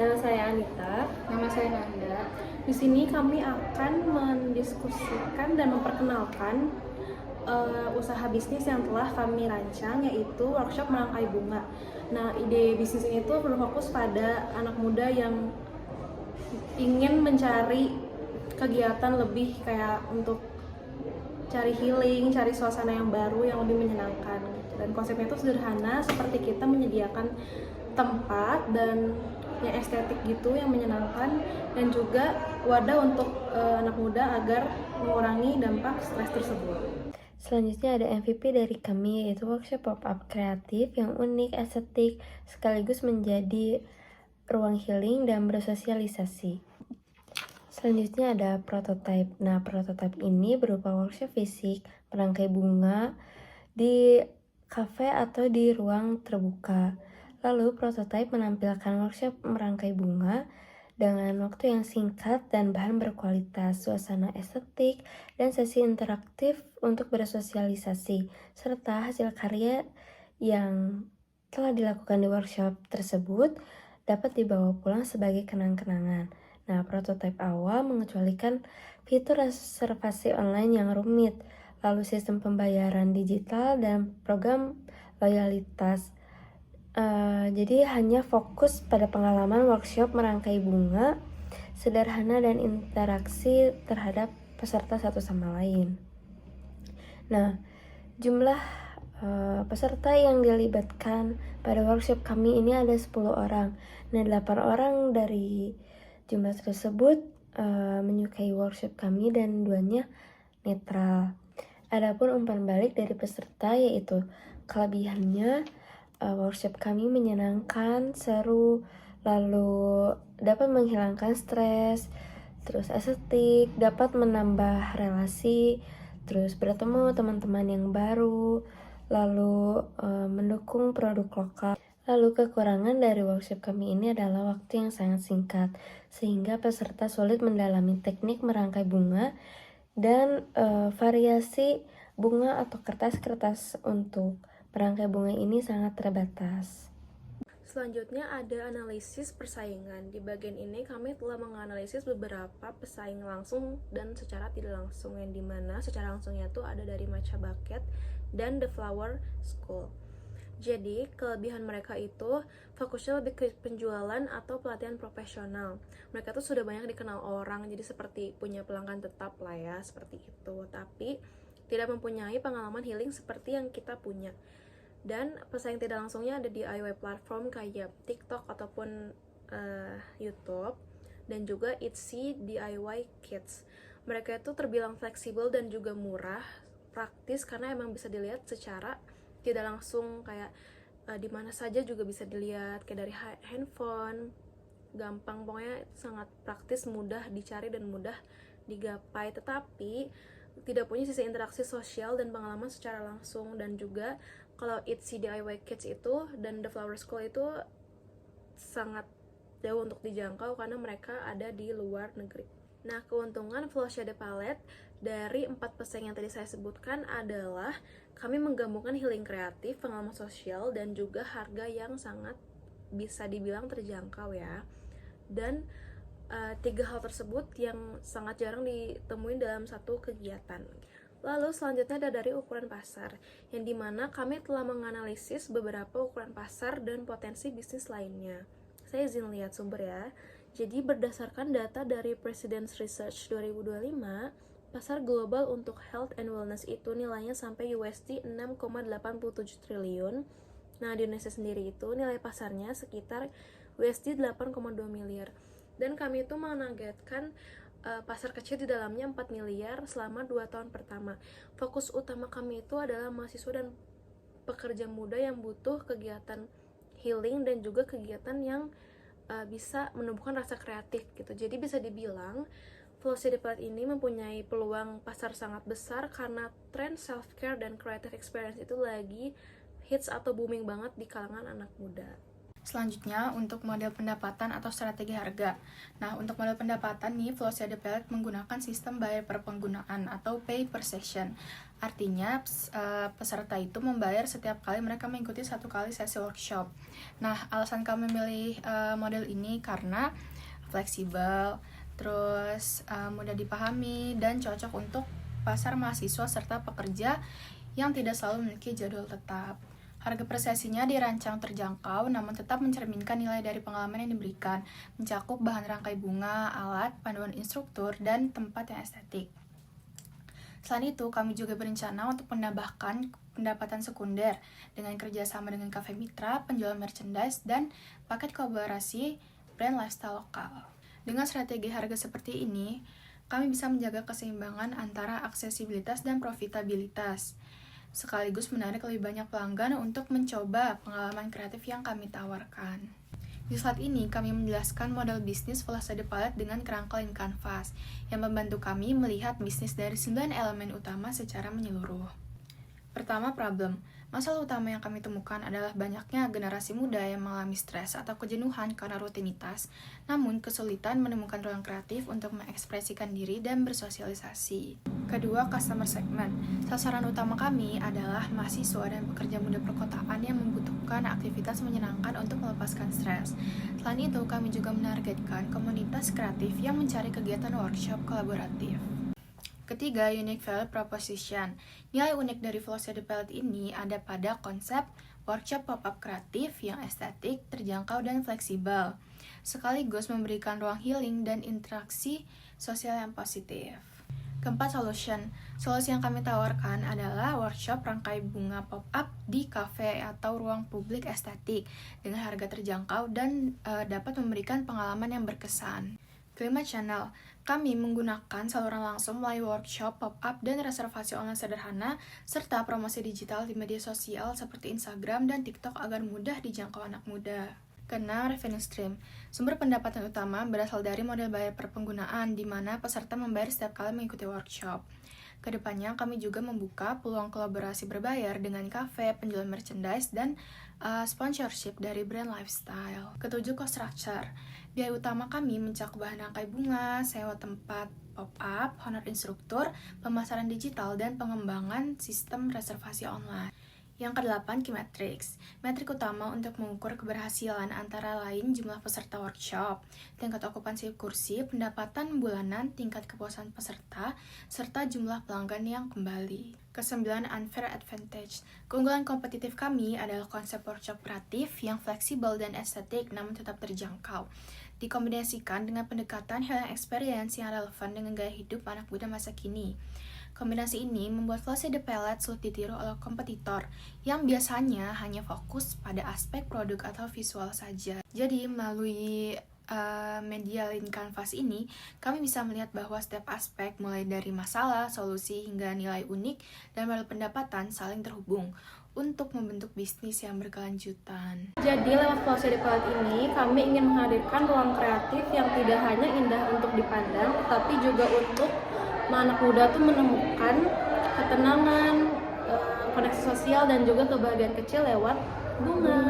Nama saya Anita. Nama saya Nanda. Di sini kami akan mendiskusikan dan memperkenalkan usaha bisnis yang telah kami rancang, yaitu workshop merangkai bunga. Nah, ide bisnis ini tuh berfokus pada anak muda yang ingin mencari kegiatan lebih kayak untuk cari healing, cari suasana yang baru yang lebih menyenangkan. Dan konsepnya itu sederhana, seperti kita menyediakan tempat dan yang estetik gitu, yang menyenangkan, dan juga wadah untuk anak muda agar mengurangi dampak stres tersebut. Selanjutnya ada MVP dari kami, yaitu workshop pop-up kreatif yang unik, estetik, sekaligus menjadi ruang healing dan bersosialisasi. Selanjutnya ada prototype. Nah, prototype ini berupa workshop fisik, merangkai bunga di kafe atau di ruang terbuka. Lalu, prototype menampilkan workshop merangkai bunga dengan waktu yang singkat dan bahan berkualitas, suasana estetik, dan sesi interaktif untuk bersosialisasi, serta hasil karya yang telah dilakukan di workshop tersebut dapat dibawa pulang sebagai kenang-kenangan. Nah, prototipe awal mengecualikan fitur reservasi online yang rumit, lalu sistem pembayaran digital dan program loyalitas. Jadi hanya fokus pada pengalaman workshop merangkai bunga, sederhana dan interaksi terhadap peserta satu sama lain. Nah, jumlah peserta yang dilibatkan pada workshop kami ini ada 10 orang. Nah, 8 orang dari jumlah tersebut menyukai workshop kami dan 2-nya netral. Adapun umpan balik dari peserta yaitu kelebihannya workshop kami menyenangkan, seru, lalu dapat menghilangkan stres, terus estetik, dapat menambah relasi, terus bertemu teman-teman yang baru, lalu mendukung produk lokal. Lalu kekurangan dari workshop kami ini adalah waktu yang sangat singkat, sehingga peserta sulit mendalami teknik merangkai bunga dan variasi bunga atau kertas-kertas untuk merangkai bunga ini sangat terbatas. Selanjutnya ada analisis persaingan. Di bagian ini kami telah menganalisis beberapa pesaing langsung dan secara tidak langsung, yang dimana secara langsungnya itu ada dari Matcha Bucket dan The Flower School. Jadi kelebihan mereka itu fokusnya lebih ke penjualan atau pelatihan profesional. Mereka tuh sudah banyak dikenal orang, jadi seperti punya pelanggan tetap lah ya, seperti itu. Tapi tidak mempunyai pengalaman healing seperti yang kita punya. Dan pesaing tidak langsungnya ada di DIY platform kayak TikTok ataupun YouTube, dan juga Etsy DIY Kids. Mereka itu terbilang fleksibel dan juga murah, praktis karena emang bisa dilihat secara tidak langsung, kayak di mana saja juga bisa dilihat, kayak dari handphone, gampang, pokoknya sangat praktis, mudah dicari dan mudah digapai. Tetapi tidak punya sisi interaksi sosial dan pengalaman secara langsung. Dan juga kalau Etsy DIY Kids itu dan The Flower School itu sangat jauh untuk dijangkau karena mereka ada di luar negeri. Nah, keuntungan Flow Shade Palette dari 4 pesaing yang tadi saya sebutkan adalah kami menggabungkan healing kreatif, pengalaman sosial, dan juga harga yang sangat bisa dibilang terjangkau ya. Dan 3 hal tersebut yang sangat jarang ditemuin dalam satu kegiatan. Lalu selanjutnya ada dari ukuran pasar, yang dimana kami telah menganalisis beberapa ukuran pasar dan potensi bisnis lainnya. Saya izin lihat sumber ya. Jadi berdasarkan data dari President's Research 2025, pasar global untuk health and wellness itu nilainya sampai USD 6,87 triliun. Nah, di Indonesia sendiri itu nilai pasarnya sekitar USD 8,2 miliar. Dan kami itu menargetkan pasar kecil di dalamnya 4 miliar selama 2 tahun pertama. Fokus utama kami itu adalah mahasiswa dan pekerja muda yang butuh kegiatan healing dan juga kegiatan yang bisa menumbuhkan rasa kreatif gitu. Jadi bisa dibilang Flow Shade Palette ini mempunyai peluang pasar sangat besar karena tren self-care dan creative experience itu lagi hits atau booming banget di kalangan anak muda. Selanjutnya, untuk model pendapatan atau strategi harga. Nah, untuk model pendapatan nih, Velocity Palette menggunakan sistem bayar per penggunaan atau pay per session. Artinya, peserta itu membayar setiap kali mereka mengikuti satu kali sesi workshop. Nah, alasan kami memilih model ini karena fleksibel, terus mudah dipahami, dan cocok untuk pasar mahasiswa serta pekerja yang tidak selalu memiliki jadwal tetap. Harga per sesinya dirancang terjangkau, namun tetap mencerminkan nilai dari pengalaman yang diberikan, mencakup bahan rangkai bunga, alat, panduan instruktur, dan tempat yang estetik. Selain itu, kami juga berencana untuk menambahkan pendapatan sekunder dengan kerjasama dengan kafe mitra, penjual merchandise, dan paket kolaborasi brand lifestyle lokal. Dengan strategi harga seperti ini, kami bisa menjaga keseimbangan antara aksesibilitas dan profitabilitas, sekaligus menarik lebih banyak pelanggan untuk mencoba pengalaman kreatif yang kami tawarkan. Di slide ini, kami menjelaskan model bisnis Velocity Palette dengan kerangka Lean Canvas, yang membantu kami melihat bisnis dari 9 elemen utama secara menyeluruh. Pertama, problem. Masalah utama yang kami temukan adalah banyaknya generasi muda yang mengalami stres atau kejenuhan karena rutinitas, namun kesulitan menemukan ruang kreatif untuk mengekspresikan diri dan bersosialisasi. Kedua, customer segment. Sasaran utama kami adalah mahasiswa dan pekerja muda perkotaan yang membutuhkan aktivitas menyenangkan untuk melepaskan stres. Selain itu, kami juga menargetkan komunitas kreatif yang mencari kegiatan workshop kolaboratif. Ketiga, unique value proposition. Nilai unik dari Velocity Palette ini ada pada konsep workshop pop-up kreatif yang estetik, terjangkau, dan fleksibel, sekaligus memberikan ruang healing dan interaksi sosial yang positif. Keempat, solution. Solusi yang kami tawarkan adalah workshop rangkai bunga pop-up di kafe atau ruang publik estetik dengan harga terjangkau dan dapat memberikan pengalaman yang berkesan. Kelima, channel. Kami menggunakan saluran langsung melalui workshop, pop-up, dan reservasi online sederhana, serta promosi digital di media sosial seperti Instagram dan TikTok agar mudah dijangkau anak muda. Keenam, revenue stream. Sumber pendapatan utama berasal dari model bayar per penggunaan, di mana peserta membayar setiap kali mengikuti workshop. Kedepannya, kami juga membuka peluang kolaborasi berbayar dengan kafe, penjual merchandise, dan sponsorship dari brand lifestyle. Ketujuh, cost structure. Biaya utama kami mencakup bahan rangkai bunga, sewa tempat pop-up, honor instruktur, pemasaran digital, dan pengembangan sistem reservasi online. Yang kedelapan, key metrics. Metrik utama untuk mengukur keberhasilan antara lain jumlah peserta workshop, tingkat okupansi kursi, pendapatan bulanan, tingkat kepuasan peserta, serta jumlah pelanggan yang kembali. Kesembilan, unfair advantage. Keunggulan kompetitif kami adalah konsep workshop kreatif yang fleksibel dan estetik namun tetap terjangkau, dikombinasikan dengan pendekatan healing experience yang relevan dengan gaya hidup anak muda masa kini. Kombinasi ini membuat Velocity Palette sulit ditiru oleh kompetitor yang biasanya hanya fokus pada aspek produk atau visual saja. Jadi, melalui media Lean Canvas ini, kami bisa melihat bahwa setiap aspek mulai dari masalah, solusi, hingga nilai unik dan model pendapatan saling terhubung untuk membentuk bisnis yang berkelanjutan. Jadi lewat Velocity Palette ini, kami ingin menghadirkan ruang kreatif yang tidak hanya indah untuk dipandang, tapi juga untuk anak muda tuh menemukan ketenangan, koneksi sosial, dan juga kebahagiaan kecil lewat bunga.